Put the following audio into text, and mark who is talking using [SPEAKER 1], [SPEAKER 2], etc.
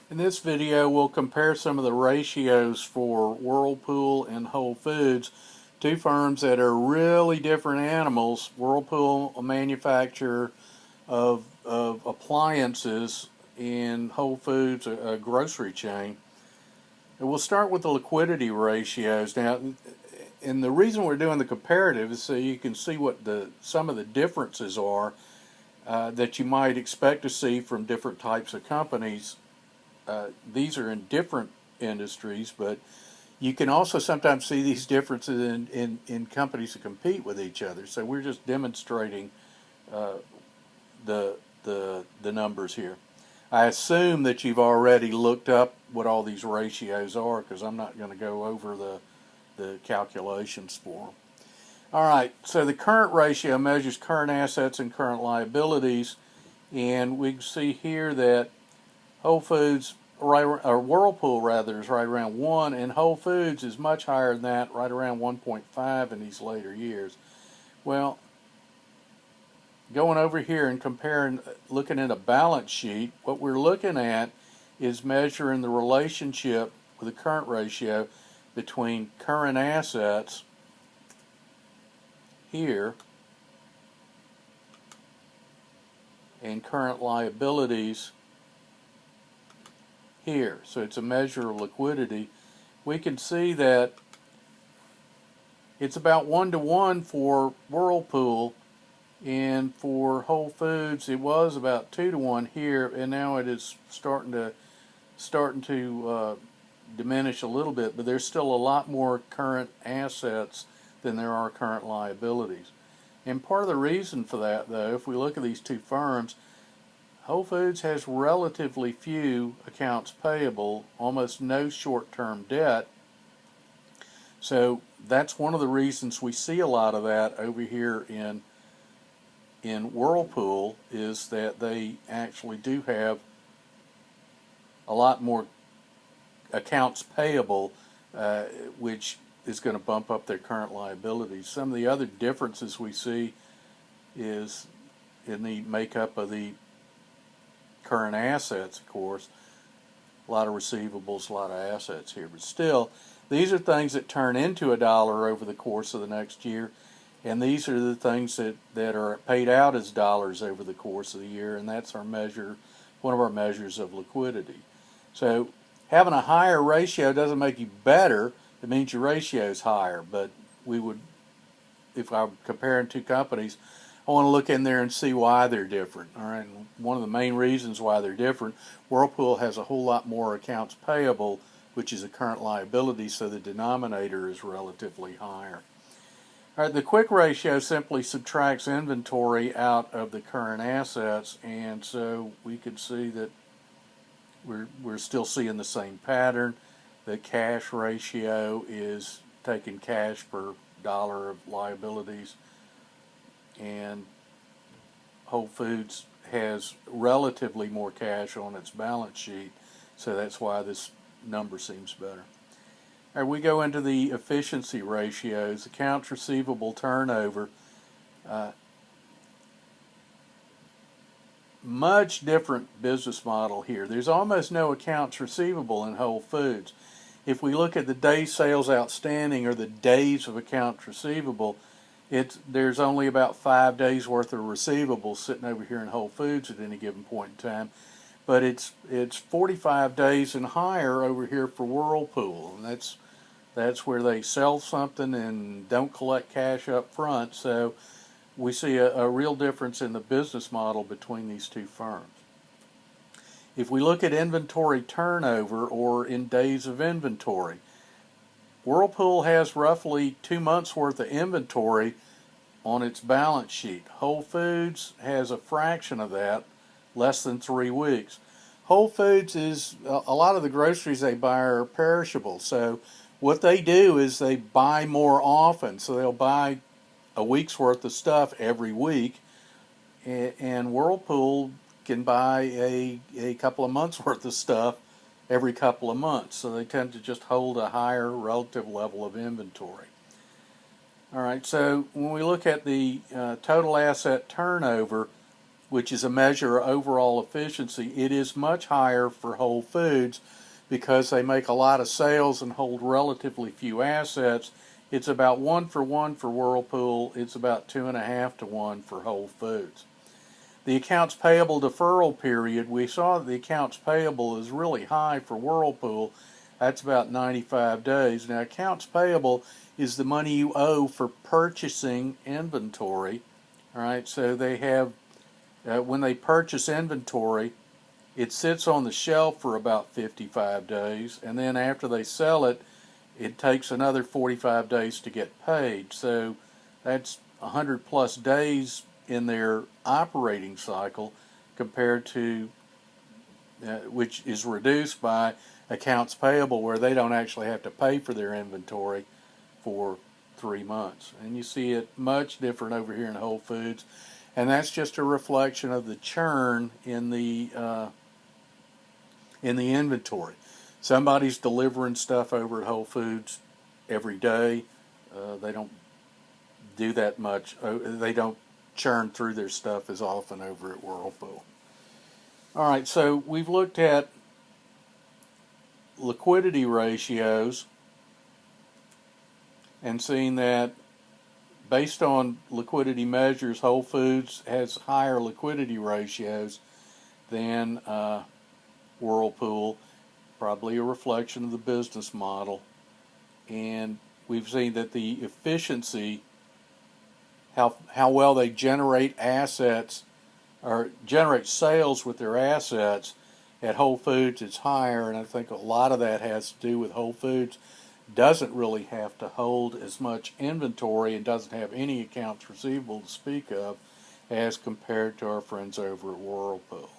[SPEAKER 1] In this video, we'll compare some of the ratios for Whirlpool and Whole Foods, two firms that are really different animals. Whirlpool, a manufacturer of appliances, and Whole Foods, a grocery chain. And we'll start with the liquidity ratios. Now, and the reason we're doing the comparative is so you can see what some of the differences are that you might expect to see from different types of companies. These are in different industries, but you can also sometimes see these differences in companies that compete with each other. So we're just demonstrating the numbers here. I assume that you've already looked up what all these ratios are, because I'm not going to go over the calculations for them. All right, so the current ratio measures current assets and current liabilities, and we can see here that Whole Foods, or Whirlpool rather, is right around 1, and Whole Foods is much higher than that, right around 1.5 in these later years. Well, going over here and comparing, looking at a balance sheet, what we're looking at is measuring the relationship with the current ratio between current assets here and current liabilities here. So it's a measure of liquidity. We can see that it's about 1-to-1 for Whirlpool, and for Whole Foods it was about 2-to-1 here, and now it is starting to diminish a little bit, but there's still a lot more current assets than there are current liabilities. And part of the reason for that, though, if we look at these two firms, Whole Foods has relatively few accounts payable, almost no short-term debt. So that's one of the reasons we see a lot of that over here in Whirlpool, is that they actually do have a lot more accounts payable, which is going to bump up their current liabilities. Some of the other differences we see is in the makeup of the current assets, of course. A lot of receivables, a lot of assets here, but still, these are things that turn into $1 over the course of the next year, and these are the things that are paid out as dollars over the course of the year, and that's our measure, one of our measures of liquidity. So having a higher ratio doesn't make you better. It means your ratio is higher, but we would, if I'm comparing two companies, I want to look in there and see why they're different. All right, and one of the main reasons why they're different, Whirlpool has a whole lot more accounts payable, which is a current liability, so the denominator is relatively higher. All right, the quick ratio simply subtracts inventory out of the current assets, and so we could see that we're still seeing the same pattern. The cash ratio is taking cash per dollar of liabilities, and Whole Foods has relatively more cash on its balance sheet, so that's why this number seems better. All right, we go into the efficiency ratios. Accounts receivable turnover. Much different business model here. There's almost no accounts receivable in Whole Foods. If we look at the days sales outstanding, or the days of accounts receivable, there's only about 5 days worth of receivables sitting over here in Whole Foods at any given point in time, but it's 45 days and higher over here for Whirlpool, and that's where they sell something and don't collect cash up front. So we see a real difference in the business model between these two firms. If we look at inventory turnover, or in days of inventory, Whirlpool has roughly 2 months worth of inventory on its balance sheet. Whole Foods has a fraction of that, less than 3 weeks. Whole Foods is, a lot of the groceries they buy are perishable, so what they do is they buy more often. So they'll buy a week's worth of stuff every week, and Whirlpool can buy a couple of months worth of stuff every couple of months. So they tend to just hold a higher relative level of inventory. All right, so when we look at the total asset turnover, which is a measure of overall efficiency, it is much higher for Whole Foods because they make a lot of sales and hold relatively few assets. It's about 1-for-1 for Whirlpool. It's about 2.5-to-1 for Whole Foods. The accounts payable deferral period, we saw that the accounts payable is really high for Whirlpool. That's about 95 days. Now, accounts payable is the money you owe for purchasing inventory. All right, so they have, when they purchase inventory, it sits on the shelf for about 55 days, and then after they sell it, it takes another 45 days to get paid. So that's 100 plus days in their operating cycle compared to, which is reduced by accounts payable, where they don't actually have to pay for their inventory for 3 months. And you see it much different over here in Whole Foods, and that's just a reflection of the churn in the inventory. Somebody's delivering stuff over at Whole Foods every day. They don't do that much. They don't churn through their stuff as often over at Whirlpool. All right, so we've looked at liquidity ratios and seen that based on liquidity measures, Whole Foods has higher liquidity ratios than Whirlpool, probably a reflection of the business model. And we've seen that the efficiency, how well they generate assets or generate sales with their assets at Whole Foods is higher, and I think a lot of that has to do with Whole Foods doesn't really have to hold as much inventory and doesn't have any accounts receivable to speak of as compared to our friends over at Whirlpool.